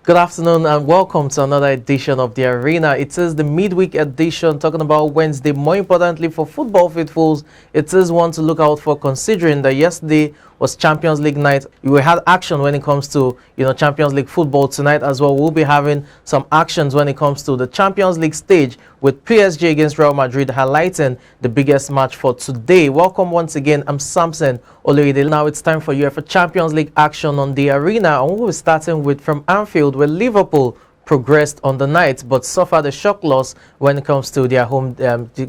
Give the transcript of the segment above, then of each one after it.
Good afternoon and welcome to another edition of the Arena. It is the midweek edition talking about Wednesday. More importantly for football faithfuls, it is one to look out for, considering that yesterday was Champions League night. We had action when it comes to Champions League football. Tonight as well, we'll be having some actions when it comes to the Champions League stage, with PSG against Real Madrid highlighting the biggest match for today. Welcome once again. I'm Samson Oloyede. Now it's time for UEFA Champions League action on the Arena, and we'll be starting with from Anfield, where Liverpool progressed on the night but suffered a shock loss when it comes to their home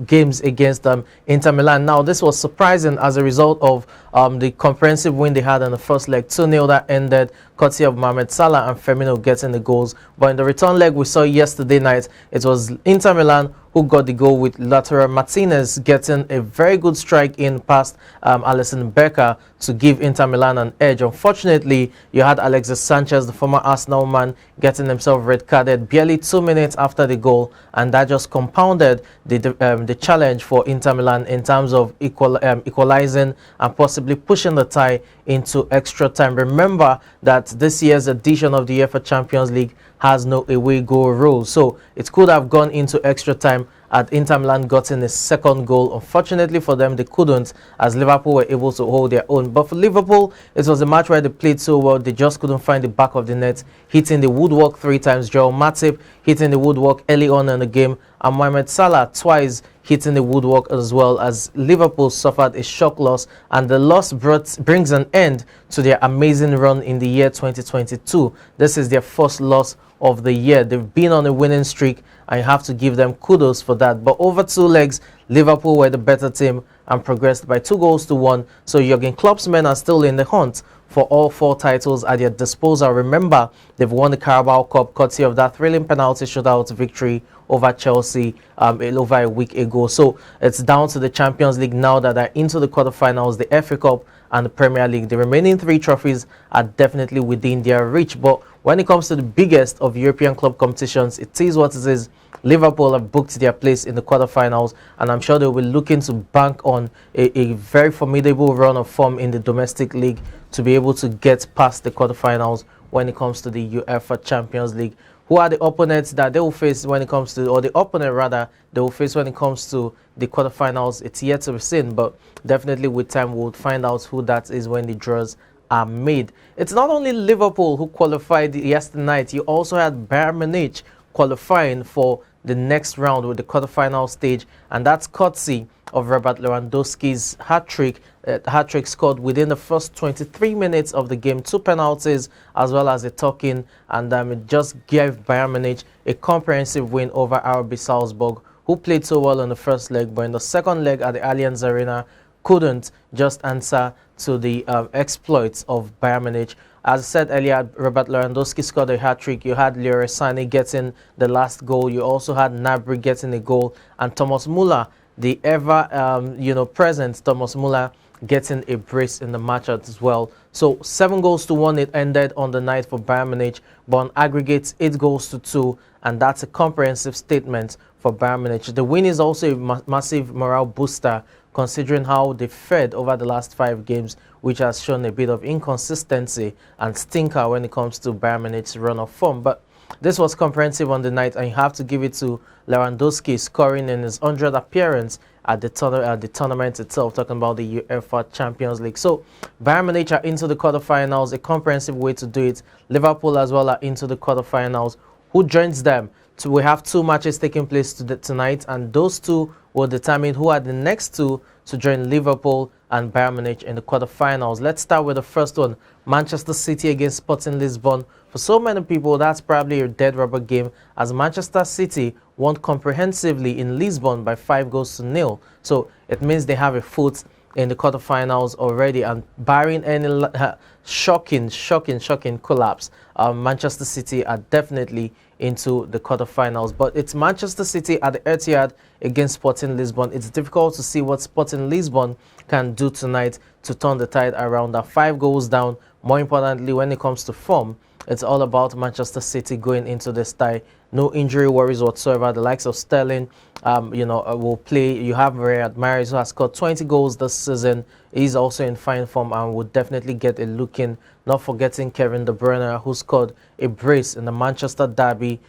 games against Inter Milan. Now, this was surprising as a result of the comprehensive win they had in the first leg, 2-0, that ended courtesy of Mohamed Salah and Firmino getting the goals. But in the return leg we saw yesterday night, it was Inter Milan who got the goal, with Lautaro Martinez getting a very good strike in past Alisson Becker to give Inter Milan an edge. Unfortunately, you had Alexis Sanchez, the former Arsenal man, getting himself red carded barely 2 minutes after the goal, and that just compounded the challenge for Inter Milan in terms of equalizing and possibly pushing the tie into extra time. Remember that this year's edition of the UEFA Champions League has no away goal rule, so it could have gone into extra time had Inter Milan gotten a second goal. Unfortunately for them, they couldn't, as Liverpool were able to hold their own. But for Liverpool, it was a match where they played so well, they just couldn't find the back of the net, hitting the woodwork 3 times. Joel Matip hitting the woodwork early on in the game, and Mohamed Salah twice hitting the woodwork, as well as Liverpool suffered a shock loss, and the loss brings an end to their amazing run in the year 2022. This is their first loss of the year. They've been on a winning streak, and you have to give them kudos for that. But over 2 legs, Liverpool were the better team and progressed by 2-1. So Jurgen Klopp's men are still in the hunt for all 4 titles at their disposal. Remember, they've won the Carabao Cup courtesy of that thrilling penalty shootout victory over Chelsea over a week ago. So it's down to the Champions League now that they're into the quarterfinals, the FA Cup and the Premier League. The remaining 3 trophies are definitely within their reach. But when it comes to the biggest of European club competitions, it is what it is. Liverpool have booked their place in the quarterfinals, and I'm sure they'll be looking to bank on a very formidable run of form in the domestic league to be able to get past the quarterfinals when it comes to the UEFA Champions League. Who are the opponents that they will face when it comes to, or the opponent rather, they will face when it comes to the quarterfinals? It's yet to be seen, but definitely with time we'll find out who that is when the draws are made. It's not only Liverpool who qualified yesterday night, you also had Bayern Munich qualifying for the next round with the quarterfinal stage, and that's courtesy of Robert Lewandowski's hat-trick scored within the first 23 minutes of the game, 2 penalties as well as a tuck-in, and it just gave Bayern Munich a comprehensive win over RB Salzburg, who played so well in the first leg, but in the second leg at the Allianz Arena couldn't just answer to the exploits of Bayern Munich. As I said earlier, Robert Lewandowski scored a hat-trick. You had Leroy Sané getting the last goal. You also had Gnabry getting a goal, and Thomas Muller, the ever present Thomas Muller, getting a brace in the match as well. So 7-1 it ended on the night for Bayern Munich, but on aggregate 8-2, and that's a comprehensive statement for Bayern Munich. The win is also a massive morale booster, considering how they fared over the last 5 games, which has shown a bit of inconsistency and stinker when it comes to Bayern Munich's run of form. But this was comprehensive on the night, and you have to give it to Lewandowski scoring in his 100th appearance at the tournament itself, talking about the UEFA Champions League. So Bayern Munich are into the quarterfinals, a comprehensive way to do it. Liverpool as well are into the quarterfinals. Who joins them? So we have 2 matches taking place tonight, and those 2 will determine who are the next 2 to join Liverpool and Bayern Munich in the quarterfinals. Let's start with the first one, Manchester City against Sporting Lisbon. For so many people, that's probably a dead rubber game, as Manchester City won comprehensively in Lisbon by 5-0. So it means they have a foot in the quarterfinals already, and barring any shocking collapse, Manchester City are definitely into the quarterfinals. But it's Manchester City at the Etihad against Sporting Lisbon. It's difficult to see what Sporting Lisbon can do tonight to turn the tide around. That 5 goals down. More importantly, when it comes to form, it's all about Manchester City going into this tie. No injury worries whatsoever. The likes of Sterling, will play. You have Riyad Mahrez, who has scored 20 goals this season. He's also in fine form and would definitely get a look in not forgetting Kevin De Bruyne, who scored a brace in the Manchester derby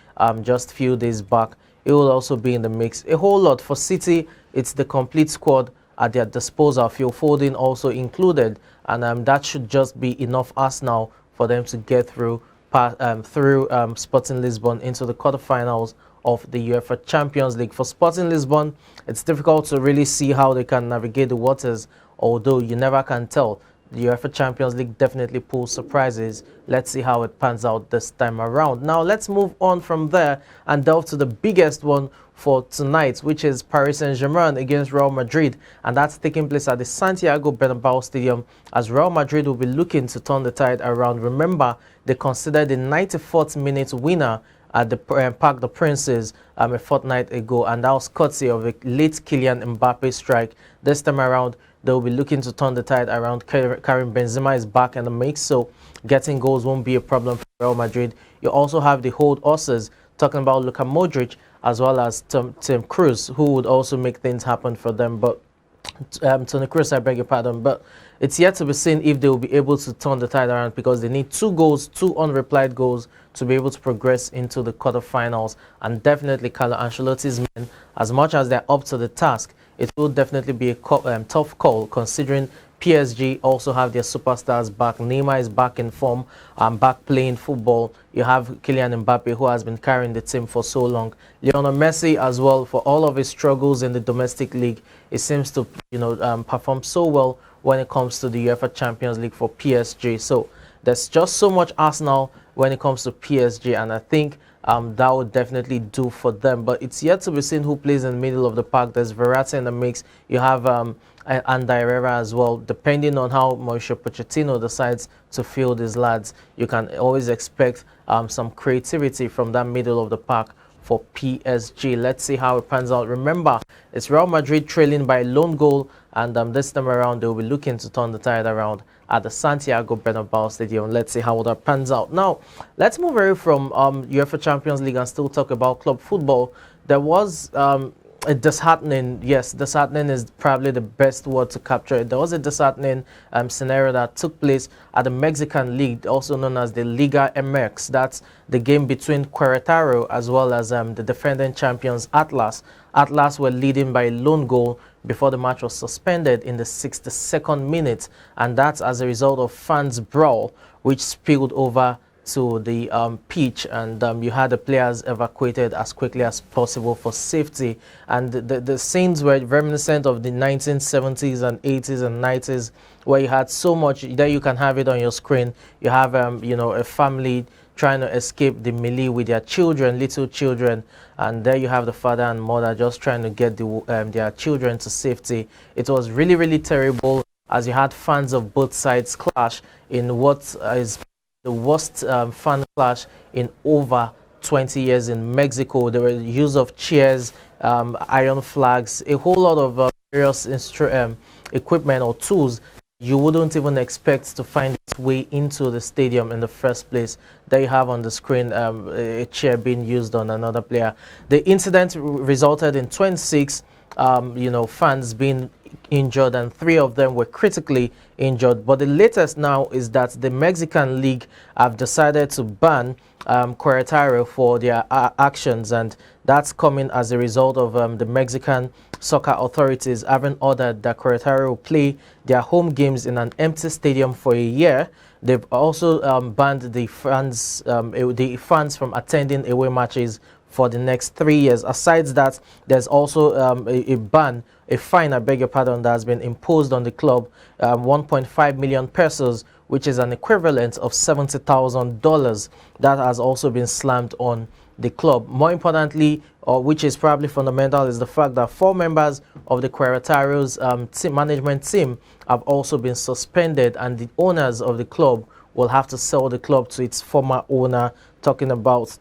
just a few days back. He will also be in the mix. A whole lot for City. It's the complete squad at their disposal. Phil Foden also included, and that should just be enough Arsenal for them to get through Sporting Lisbon into the quarterfinals of the UEFA Champions League. For Sporting Lisbon, it's difficult to really see how they can navigate the waters, although you never can tell. The UEFA Champions League definitely pulls surprises. Let's see how it pans out this time around. Now, let's move on from there and delve to the biggest one for tonight, which is Paris Saint-Germain against Real Madrid, and that's taking place at the Santiago Bernabeu Stadium, as Real Madrid will be looking to turn the tide around. Remember, they considered the 94th minute winner at the Parc des Princes a fortnight ago, and that was courtesy of a late Kylian Mbappe strike. This time around, they'll be looking to turn the tide around. Karim Benzema is back in the mix, so getting goals won't be a problem for Real Madrid. You also have the hold horses, talking about Luka Modric as well as Tim Kroos, who would also make things happen for them. But Toni Kroos, I beg your pardon, but it's yet to be seen if they will be able to turn the tide around, because they need 2 goals, 2 unreplied goals, to be able to progress into the quarterfinals. And definitely Carlo Ancelotti's men, as much as they're up to the task, it will definitely be a tough call, considering PSG also have their superstars back. Neymar is back in form and back playing football. You have Kylian Mbappe, who has been carrying the team for so long. Lionel Messi as well, for all of his struggles in the domestic league, it seems to perform so well when it comes to the UEFA Champions League for PSG. So there's just so much Arsenal when it comes to PSG, and I think that would definitely do for them. But it's yet to be seen who plays in the middle of the park. There's Verratti in the mix. You have undying as well. Depending on how Mauricio Pochettino decides to field his lads, you can always expect some creativity from that middle of the park for PSG. Let's see how it pans out. Remember, it's Real Madrid trailing by a lone goal, and this time around they'll be looking to turn the tide around at the Santiago Bernabeu Stadium. Let's see how that pans out. Now, let's move away from UEFA Champions League and still talk about club football. There was a disheartening, yes, disheartening is probably the best word to capture it. There was a disheartening scenario that took place at the Mexican League, also known as the Liga MX. That's the game between Querétaro as well as the defending champions Atlas. Atlas were leading by a lone goal before the match was suspended in the 62nd minute, and that's as a result of fans' brawl, which spilled over to the pitch, and you had the players evacuated as quickly as possible for safety. And the scenes were reminiscent of the 1970s and 80s and 90s, where you had so much. There you can have it on your screen. You have a family trying to escape the melee with their children, little children, and there you have the father and mother just trying to get their children to safety. It was really, really terrible, as you had fans of both sides clash in what is the worst fan clash in over 20 years in Mexico. There were use of chairs, iron flags, a whole lot of various equipment or tools you wouldn't even expect to find its way into the stadium in the first place. There you have on the screen a chair being used on another player. The incident resulted in 26 fans being injured, and 3 of them were critically injured. But the latest now is that the Mexican League have decided to ban Querétaro for their actions, and that's coming as a result of the Mexican soccer authorities having ordered that Querétaro play their home games in an empty stadium for a year. They've also banned the fans from attending away matches for the next 3 years. Aside that, there's also a fine, I beg your pardon, that has been imposed on the club, 1.5 million pesos, which is an equivalent of $70,000. That has also been slammed on the club. More importantly, which is probably fundamental, is the fact that 4 members of the Querétaro's management team have also been suspended, and the owners of the club will have to sell the club to its former owner, talking about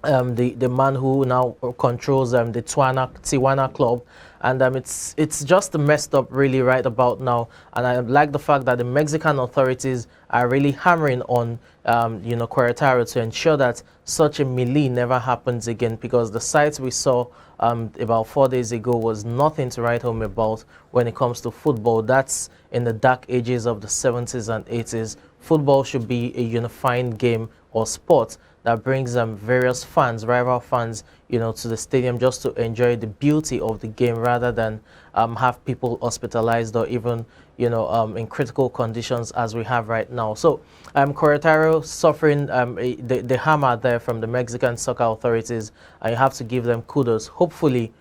the man who now controls the Tijuana club, and it's just messed up really right about now. And I like the fact that the Mexican authorities are really hammering on Querétaro to ensure that such a melee never happens again, because the sights we saw about 4 days ago was nothing to write home about when it comes to football. That's in the dark ages of the 70s and 80s. Football should be a unifying game or sport that brings various fans, rival fans, to the stadium just to enjoy the beauty of the game, rather than have people hospitalized or even, in critical conditions as we have right now. So, Querétaro suffering the hammer there from the Mexican soccer authorities, and you have to give them kudos. Hopefully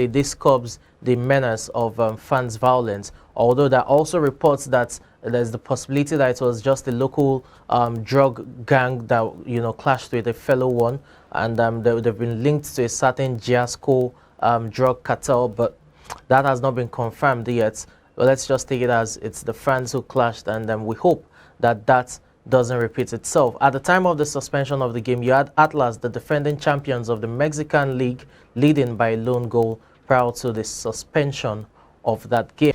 this curbs the menace of fans' violence. Although there are also reports that there's the possibility that it was just a local drug gang that clashed with a fellow one, and they've been linked to a certain Giasco drug cartel, but that has not been confirmed yet. But let's just take it as it's the fans who clashed, and we hope that that doesn't repeat itself. At the time of the suspension of the game, you had Atlas, the defending champions of the Mexican League, leading by a lone goal prior to the suspension of that game.